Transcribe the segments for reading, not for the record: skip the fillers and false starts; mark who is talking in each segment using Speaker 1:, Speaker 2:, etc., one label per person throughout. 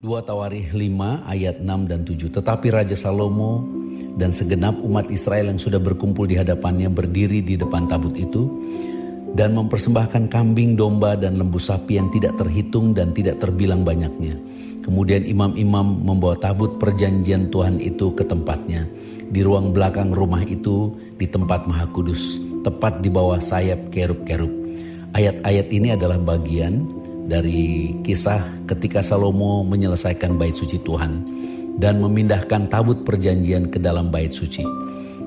Speaker 1: 2 Tawarikh 5 ayat 6 dan 7. Tetapi Raja Salomo dan segenap umat Israel yang sudah berkumpul di hadapannya berdiri di depan tabut itu dan mempersembahkan kambing, domba dan lembu sapi yang tidak terhitung dan tidak terbilang banyaknya. Kemudian imam-imam membawa tabut perjanjian Tuhan itu ke tempatnya di ruang belakang rumah itu di tempat Maha Kudus, tepat di bawah sayap kerub-kerub. Ayat-ayat ini adalah bagian dari kisah ketika Salomo menyelesaikan bait suci Tuhan dan memindahkan tabut perjanjian ke dalam bait suci.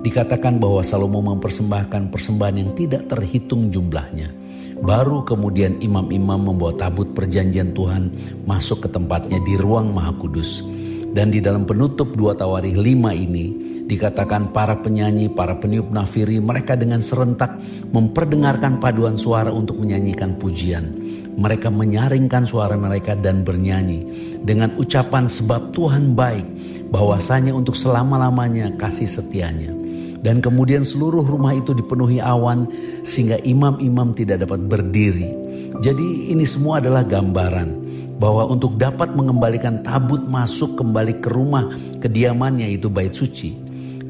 Speaker 1: Dikatakan bahwa Salomo mempersembahkan persembahan yang tidak terhitung jumlahnya. Baru kemudian imam-imam membawa tabut perjanjian Tuhan masuk ke tempatnya di ruang Maha Kudus. Dan di dalam penutup 2 Tawarikh 5 ini dikatakan para penyanyi, para peniup nafiri, mereka dengan serentak memperdengarkan paduan suara untuk menyanyikan pujian. Mereka menyaringkan suara mereka dan bernyanyi dengan ucapan sebab Tuhan baik, bahwasanya untuk selama-lamanya kasih setianya. Dan kemudian seluruh rumah itu dipenuhi awan sehingga imam-imam tidak dapat berdiri. Jadi ini semua adalah gambaran bahwa untuk dapat mengembalikan tabut masuk kembali ke rumah kediamannya, itu bait suci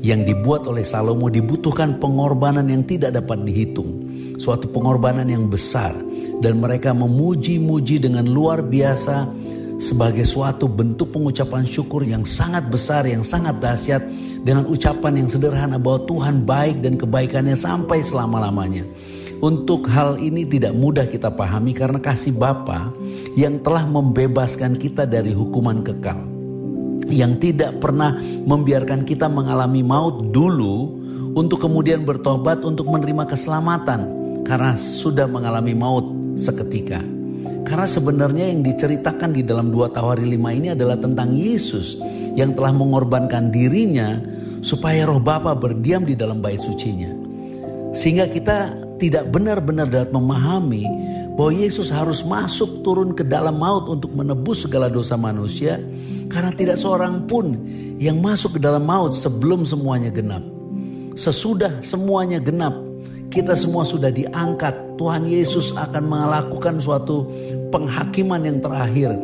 Speaker 1: yang dibuat oleh Salomo, dibutuhkan pengorbanan yang tidak dapat dihitung. Suatu pengorbanan yang besar. Dan mereka memuji-muji dengan luar biasa sebagai suatu bentuk pengucapan syukur yang sangat besar, yang sangat dahsyat. Dengan ucapan yang sederhana bahwa Tuhan baik dan kebaikannya sampai selama-lamanya. Untuk hal ini tidak mudah kita pahami karena kasih Bapa yang telah membebaskan kita dari hukuman kekal, yang tidak pernah membiarkan kita mengalami maut dulu untuk kemudian bertobat untuk menerima keselamatan karena sudah mengalami maut seketika. Karena sebenarnya yang diceritakan di dalam 2 Tawarikh 5 ini adalah tentang Yesus yang telah mengorbankan dirinya supaya roh Bapa berdiam di dalam bait sucinya. Sehingga kita tidak benar-benar dapat memahami bahwa Yesus harus masuk turun ke dalam maut untuk menebus segala dosa manusia. Karena tidak seorang pun yang masuk ke dalam maut sebelum semuanya genap. Sesudah semuanya genap, kita semua sudah diangkat. Tuhan Yesus akan melakukan suatu penghakiman yang terakhir.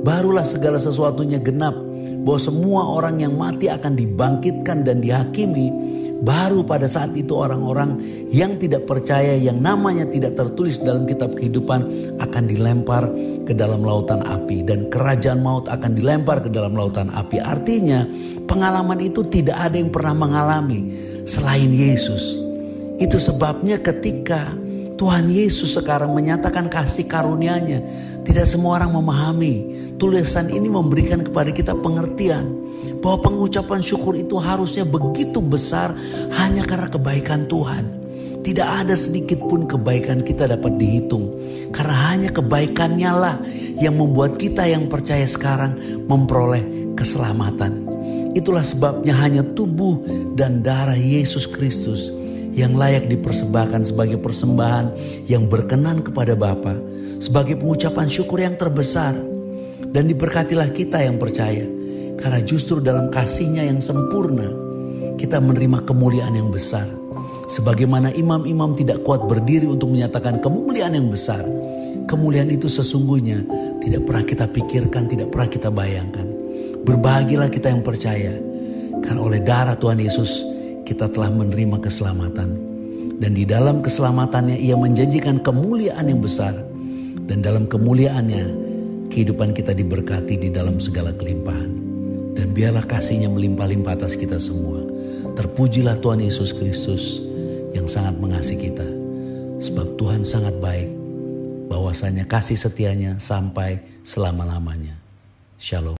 Speaker 1: Barulah segala sesuatunya genap. Bahwa semua orang yang mati akan dibangkitkan dan dihakimi. Baru pada saat itu orang-orang yang tidak percaya, yang namanya tidak tertulis dalam kitab kehidupan, akan dilempar ke dalam lautan api. Dan kerajaan maut akan dilempar ke dalam lautan api. Artinya pengalaman itu tidak ada yang pernah mengalami selain Yesus. Itu sebabnya ketika Tuhan Yesus sekarang menyatakan kasih karunia-Nya, tidak semua orang memahami. Tulisan ini memberikan kepada kita pengertian bahwa pengucapan syukur itu harusnya begitu besar hanya karena kebaikan Tuhan. Tidak ada sedikit pun kebaikan kita dapat dihitung. Karena hanya kebaikan-Nya lah yang membuat kita yang percaya sekarang memperoleh keselamatan. Itulah sebabnya hanya tubuh dan darah Yesus Kristus yang layak dipersembahkan sebagai persembahan yang berkenan kepada Bapa, sebagai pengucapan syukur yang terbesar. Dan diberkatilah kita yang percaya, karena justru dalam kasih-Nya yang sempurna kita menerima kemuliaan yang besar. Sebagaimana imam-imam tidak kuat berdiri untuk menyatakan kemuliaan yang besar, kemuliaan itu sesungguhnya tidak pernah kita pikirkan, tidak pernah kita bayangkan. Berbahagialah kita yang percaya, karena oleh darah Tuhan Yesus kita telah menerima keselamatan. Dan di dalam keselamatannya Ia menjanjikan kemuliaan yang besar. Dan dalam kemuliaannya kehidupan kita diberkati di dalam segala kelimpahan. Dan biarlah kasih-Nya melimpah-limpah atas kita semua. Terpujilah Tuhan Yesus Kristus yang sangat mengasihi kita. Sebab Tuhan sangat baik, bahwasanya kasih setia-Nya sampai selama-lamanya. Shalom.